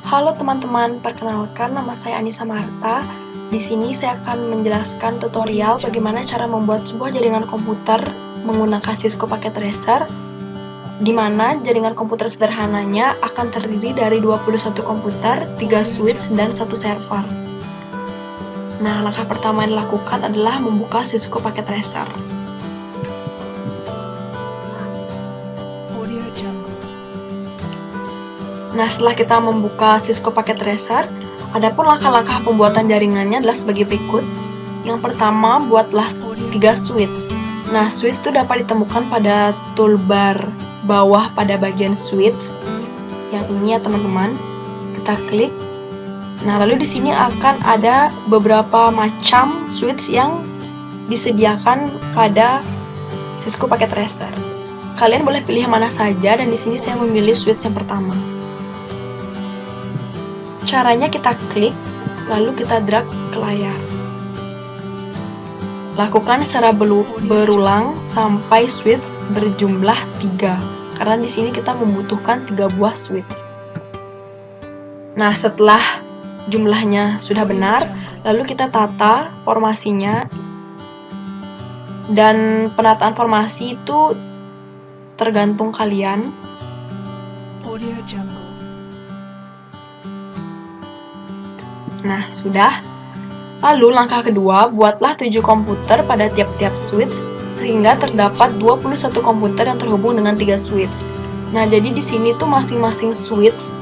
Halo teman-teman, perkenalkan nama saya Anissa Marta. Di sini saya akan menjelaskan tutorial bagaimana cara membuat sebuah jaringan komputer menggunakan Cisco Packet Tracer, di mana jaringan komputer sederhananya akan terdiri dari 21 komputer, 3 switch, dan 1 server. Nah, langkah pertama yang dilakukan adalah membuka Cisco Packet Tracer. Nah, setelah kita membuka Cisco Packet Tracer, adapun langkah-langkah pembuatan jaringannya adalah sebagai berikut. Yang pertama, buatlah 3 switch. Nah, switch itu dapat ditemukan pada toolbar bawah pada bagian switch. Yang ini ya teman-teman. Kita klik. Nah, lalu di sini akan ada beberapa macam switch yang disediakan pada Cisco Packet Tracer. Kalian boleh pilih mana saja, dan di sini saya memilih switch yang pertama. Caranya kita klik, lalu kita drag ke layar. Lakukan secara berulang sampai switch berjumlah 3, karena di sini kita membutuhkan 3 buah switch. Nah, setelah jumlahnya sudah benar, lalu kita tata formasinya, dan penataan formasi itu tergantung kalian. Nah, sudah. Lalu langkah kedua, buatlah 7 komputer pada tiap-tiap switch sehingga terdapat 21 komputer yang terhubung dengan 3 switch. Nah, jadi di sini tuh masing-masing switch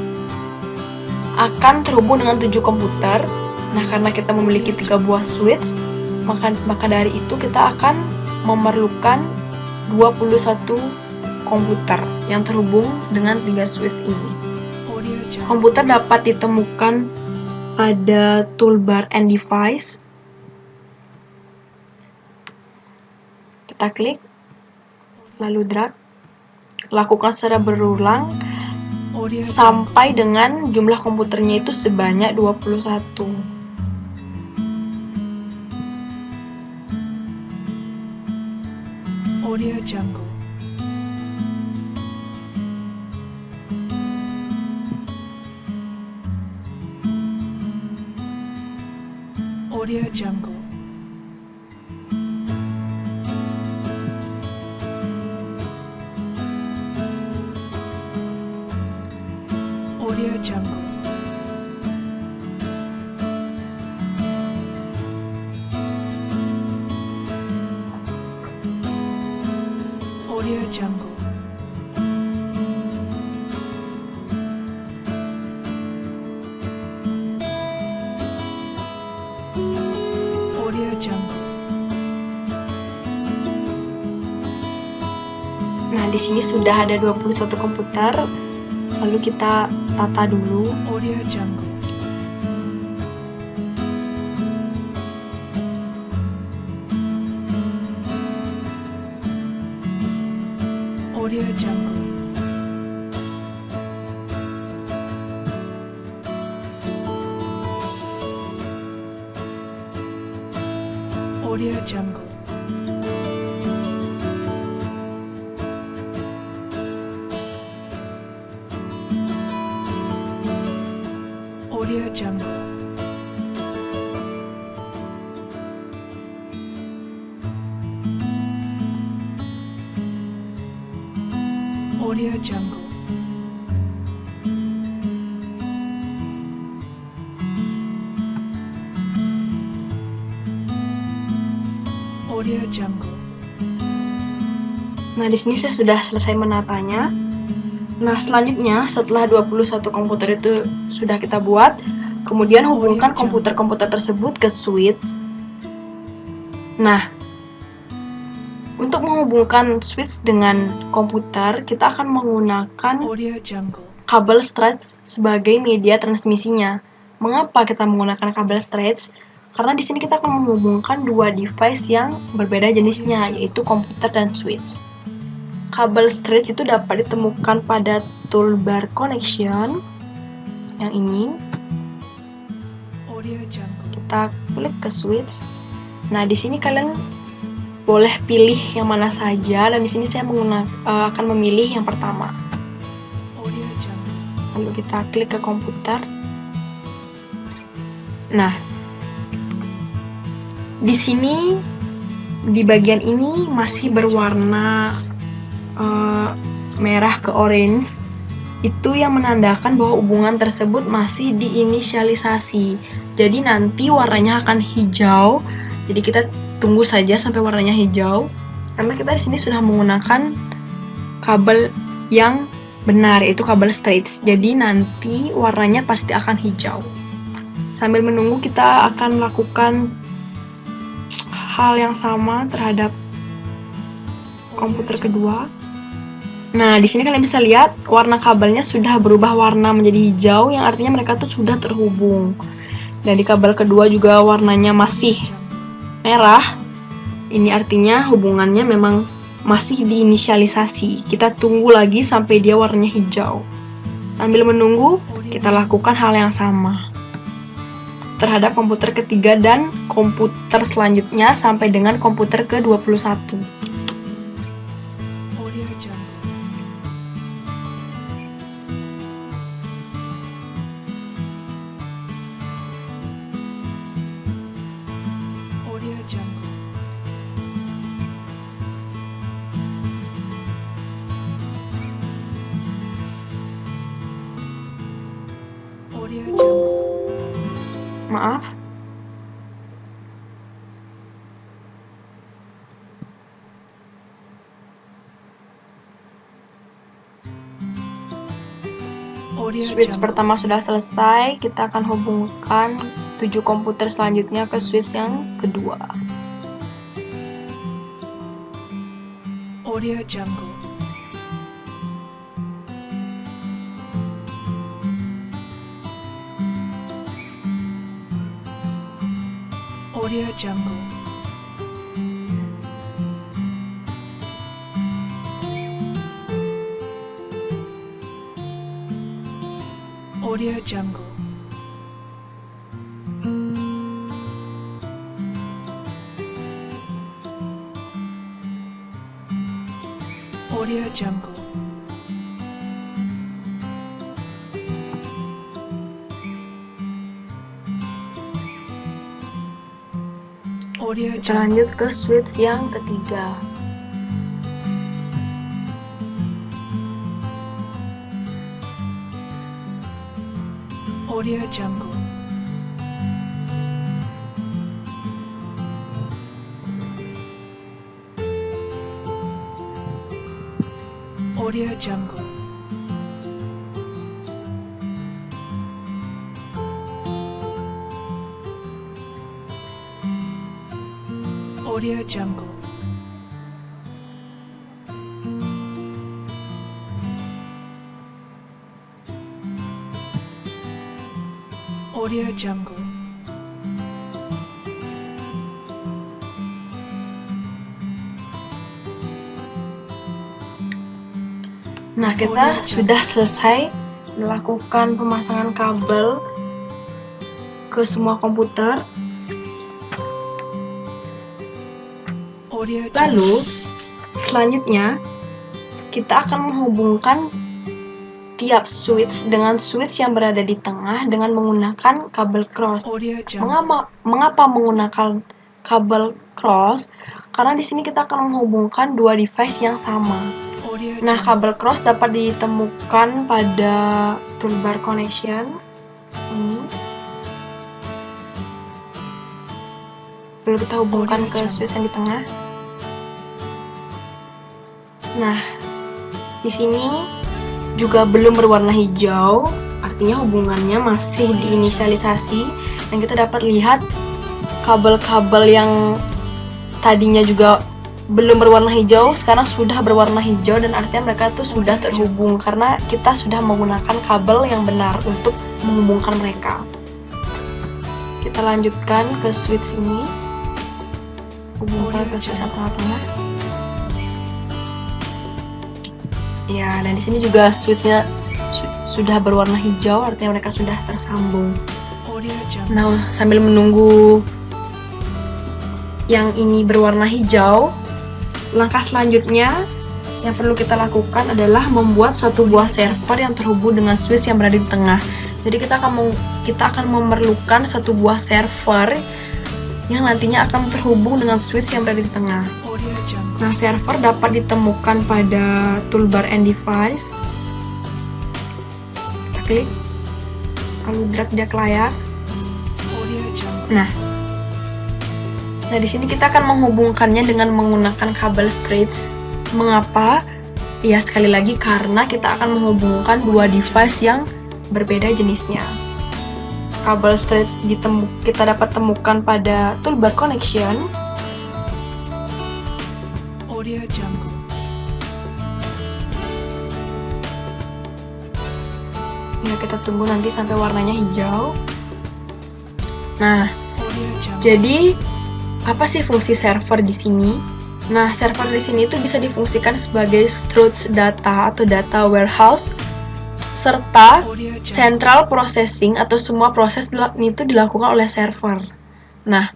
akan terhubung dengan 7 komputer. Nah, karena kita memiliki 3 buah switch, maka dari itu kita akan memerlukan 21 komputer yang terhubung dengan 3 switch ini. Komputer dapat ditemukan pada toolbar and device. Kita klik, lalu drag. Lakukan secara berulang sampai dengan jumlah komputernya itu sebanyak 21. Audio Jungle. Audio Jungle. Audio Jungle. Audio Jungle. Audio Jungle. Nah, di sini sudah ada 21 komputer. Lalu kita tata dulu. Audio Jungle. Audio Jungle. Audio Jungle. Audio Jungle. Audio Jungle. Audio Jungle. Nah, di sini saya sudah selesai menatanya. Nah, selanjutnya setelah 21 komputer itu sudah kita buat, kemudian hubungkan komputer-komputer tersebut ke switch. Nah, untuk menghubungkan switch dengan komputer, kita akan menggunakan Audio Jungle. kabel stretch sebagai media transmisinya. Mengapa kita menggunakan kabel stretch? Karena di sini kita akan menghubungkan 2 device yang berbeda jenisnya, yaitu komputer dan switch. Kabel stretch itu dapat ditemukan pada toolbar connection yang ini. Audio Jungle. Kita klik ke switch. Nah, di sini kalian boleh pilih yang mana saja, dan di sini saya akan memilih yang pertama. Audio Jungle. Lalu kita klik ke komputer. Nah, di sini di bagian ini masih berwarna merah ke orange. Itu yang menandakan bahwa hubungan tersebut masih diinisialisasi. Jadi nanti warnanya akan hijau. Jadi kita tunggu saja sampai warnanya hijau. Karena kita di sini sudah menggunakan kabel yang benar, yaitu kabel straight. Jadi nanti warnanya pasti akan hijau. Sambil menunggu, kita akan melakukan hal yang sama terhadap komputer kedua. Nah, di sini kalian bisa lihat warna kabelnya sudah berubah warna menjadi hijau, yang artinya mereka tuh sudah terhubung. Dan di kabel kedua juga warnanya masih merah. Ini artinya hubungannya memang masih diinisialisasi. Kita tunggu lagi sampai dia warnanya hijau. Sambil menunggu, kita lakukan hal yang sama terhadap komputer ketiga dan komputer selanjutnya sampai dengan komputer ke-21. Audio Jungle. Audio Jungle. Audio Jungle. Maaf. Audio Switch Jungle. pertama sudah selesai, kita akan hubungkan 7 komputer selanjutnya ke switch yang kedua. Audio Jungle. Audio Jungle. Audio Jungle. Audio Jungle. Audio Kita Jungle. lanjut ke switch yang ketiga. Audio Jungle. Audio Jungle. Audio Jungle. Audio Jungle. Nah, kita sudah selesai melakukan pemasangan kabel ke semua komputer. Audio Jungle. Lalu, selanjutnya kita akan menghubungkan tiap switch dengan switch yang berada di tengah dengan menggunakan kabel cross. Audio Jungle. Mengapa menggunakan kabel cross? Karena di sini kita akan menghubungkan dua device yang sama. Audio Nah, Jungle. kabel cross dapat ditemukan pada toolbar connection. Ini. Lalu kita hubungkan ke switch yang di tengah. Nah, di sini juga belum berwarna hijau, artinya hubungannya masih diinisialisasi, dan kita dapat lihat kabel-kabel yang tadinya juga belum berwarna hijau sekarang sudah berwarna hijau, dan artinya mereka tuh sudah terhubung karena kita sudah menggunakan kabel yang benar untuk menghubungkan mereka. Kita lanjutkan ke switch ini, hubungkan ke switch yang tengah-tengah. Ya, dan di sini juga switchnya sudah berwarna hijau, artinya mereka sudah tersambung. Audio Jungle. Nah, sambil menunggu yang ini berwarna hijau, langkah selanjutnya yang perlu kita lakukan adalah membuat satu buah server yang terhubung dengan switch yang berada di tengah. Jadi kita akan memerlukan satu buah server yang nantinya akan terhubung dengan switch yang berada di tengah. Audio Jungle. Nah, server dapat ditemukan pada toolbar and device. Kita klik, lalu drag dia ke layar. Audio Jungle. Nah, di sini kita akan menghubungkannya dengan menggunakan kabel stretch. Mengapa? Ya, sekali lagi karena kita akan menghubungkan dua device yang berbeda jenisnya. Kabel stretch kita dapat temukan pada toolbar connection. Audio Jungle. Ya, kita tunggu nanti sampai warnanya hijau. Nah, Audio Jungle. jadi apa sih fungsi server di sini? Nah, server di sini itu bisa difungsikan sebagai storage data atau data warehouse serta Audio Jungle. central processing atau semua proses itu dilakukan oleh server. Nah,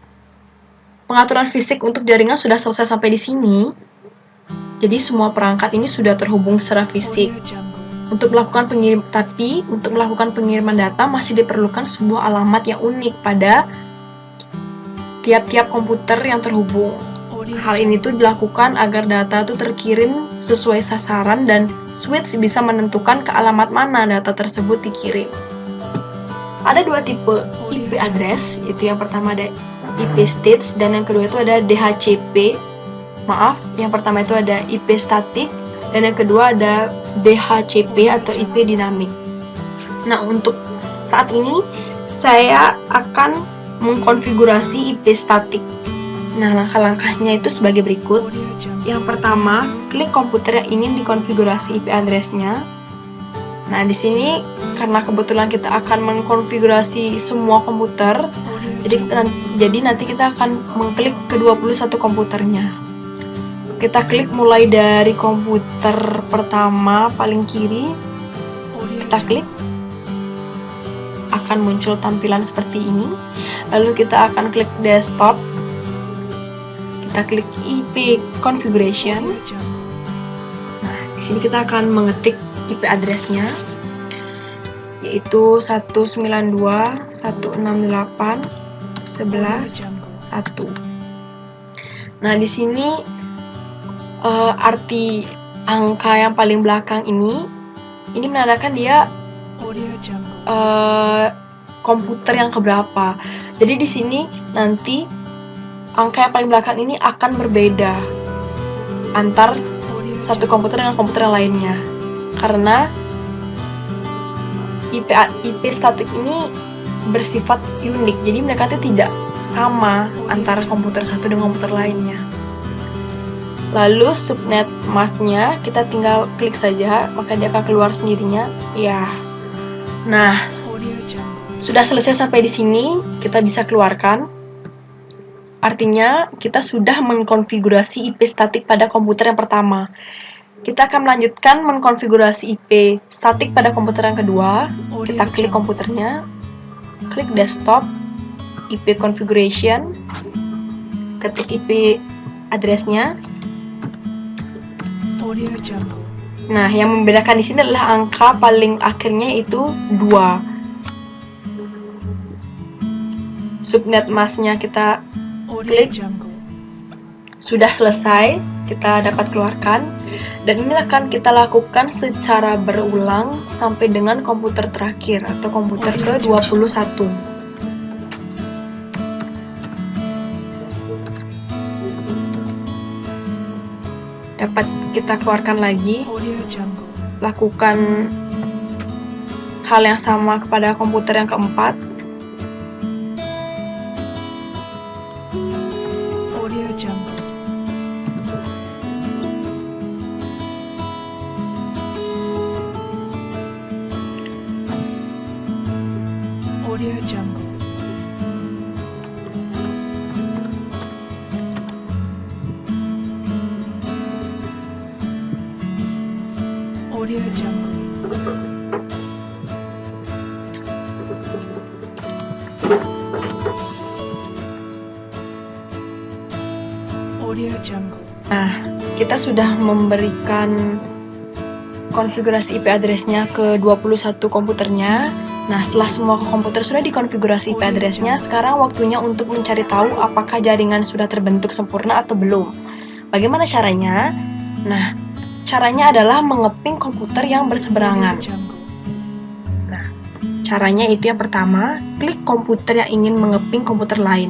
pengaturan fisik untuk jaringan sudah selesai sampai di sini. Jadi semua perangkat ini sudah terhubung secara fisik. Audio Jungle. Untuk melakukan pengiriman data masih diperlukan sebuah alamat yang unik pada tiap-tiap komputer yang terhubung. Audio Hal ini tuh dilakukan agar data itu terkirim sesuai sasaran dan switch bisa menentukan ke alamat mana data tersebut dikirim. Ada dua tipe IP address, itu yang pertama ada IP stage dan yang kedua itu ada DHCP. Yang pertama itu ada IP static dan yang kedua ada DHCP atau IP dynamic. Nah, untuk saat ini saya akan mengkonfigurasi IP static. Nah, langkah-langkahnya itu sebagai berikut. Audio Jungle. Yang pertama, klik komputer yang ingin dikonfigurasi IP address-nya. Nah, di sini karena kebetulan kita akan mengkonfigurasi semua komputer, Audio jadi nanti kita akan mengklik ke 21 komputernya. Kita klik mulai dari komputer pertama paling kiri, Audio kita klik, akan muncul tampilan seperti ini. Lalu kita akan klik desktop, kita klik IP configuration. Audio Jungle. Nah, di sini kita akan mengetik IP address-nya, yaitu 192.168.11.1. Nah, di sini arti angka yang paling belakang ini menandakan dia Audio Jungle. komputer yang keberapa. Jadi di sini nanti angka yang paling belakang ini akan berbeda antar Audio satu komputer dengan komputer yang lainnya. Karena IP statik ini bersifat unik. Jadi mereka itu tidak sama antara komputer satu dengan komputer lainnya. Lalu subnet masknya kita tinggal klik saja, maka dia akan keluar sendirinya. Ya. Nah, Audio Jungle. sudah selesai sampai di sini, kita bisa keluarkan. Artinya, kita sudah mengkonfigurasi IP statik pada komputer yang pertama. Kita akan melanjutkan mengkonfigurasi IP statik pada komputer yang kedua. Kita klik komputernya, klik desktop, IP configuration, ketik IP address-nya. Audio Jungle. Nah, yang membedakan di sini adalah angka paling akhirnya itu 2. Subnet masknya kita Audio Klik. Jungle. sudah selesai, kita dapat keluarkan. Dan ini akan kita lakukan secara berulang sampai dengan komputer terakhir atau komputer ke-21. Dapat kita keluarkan lagi, Audio Jungle. lakukan hal yang sama kepada komputer yang keempat. Audio Jungle. Audio Jungle. Audio Jungle. kita sudah memberikan konfigurasi IP address-nya ke 21 komputernya. Nah, setelah semua komputer sudah dikonfigurasi IP address-nya, sekarang waktunya untuk mencari tahu apakah jaringan sudah terbentuk sempurna atau belum. Bagaimana caranya? Nah, caranya adalah mengeping komputer yang berseberangan. Nah, caranya itu yang pertama, klik komputer yang ingin mengeping komputer lain.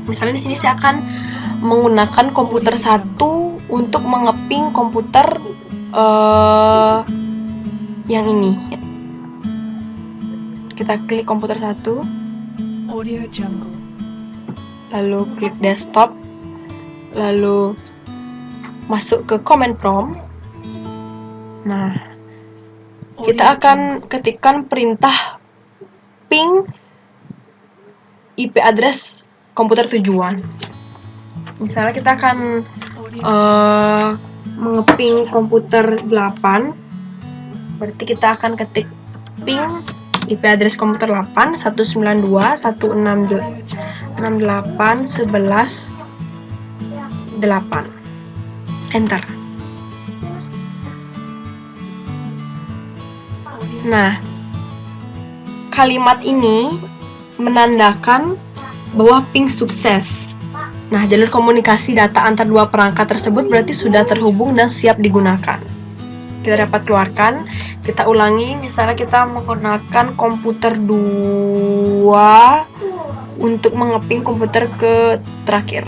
Misalnya di sini saya akan menggunakan komputer 1 untuk mengeping komputer yang ini. Kita klik komputer 1, Audio Jungle. lalu klik desktop, lalu masuk ke command prompt. Nah, kita akan ketikkan perintah ping IP address komputer tujuan. Misalnya kita akan mengeping komputer 8, berarti kita akan ketik ping IP address komputer 8 192.168.11.8. Enter. Nah, kalimat ini menandakan bahwa ping sukses. Nah, jalur komunikasi data antar dua perangkat tersebut berarti sudah terhubung dan siap digunakan. Kita dapat keluarkan, kita ulangi, misalnya kita menggunakan komputer 2 untuk mengeping komputer ke terakhir.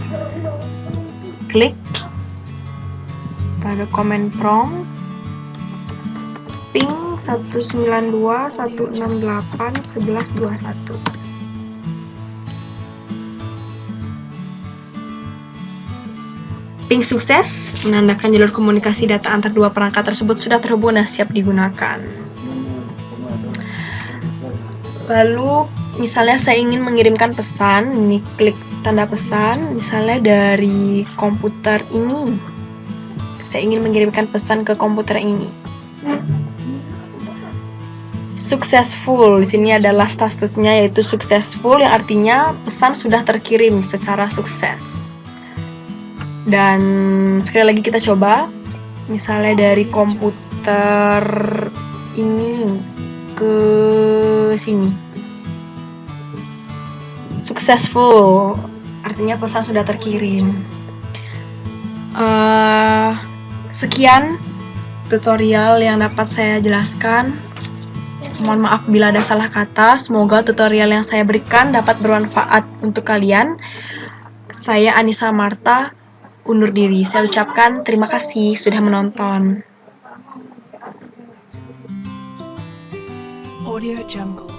Klik pada command prompt ping 192.168.11.21. Ping sukses menandakan jalur komunikasi data antar dua perangkat tersebut sudah terhubung dan siap digunakan. Lalu misalnya saya ingin mengirimkan pesan, ini klik tanda pesan, misalnya dari komputer ini. Saya ingin mengirimkan pesan ke komputer ini. Successful, di sini adalah statusnya yaitu successful, yang artinya pesan sudah terkirim secara sukses. Dan sekali lagi kita coba, misalnya dari komputer ini ke sini. Successful, artinya pesan sudah terkirim. Sekian tutorial yang dapat saya jelaskan. Mohon maaf bila ada salah kata. Semoga tutorial yang saya berikan dapat bermanfaat untuk kalian. Saya Anissa Marta undur diri. Saya ucapkan terima kasih sudah menonton. Audio Jungle.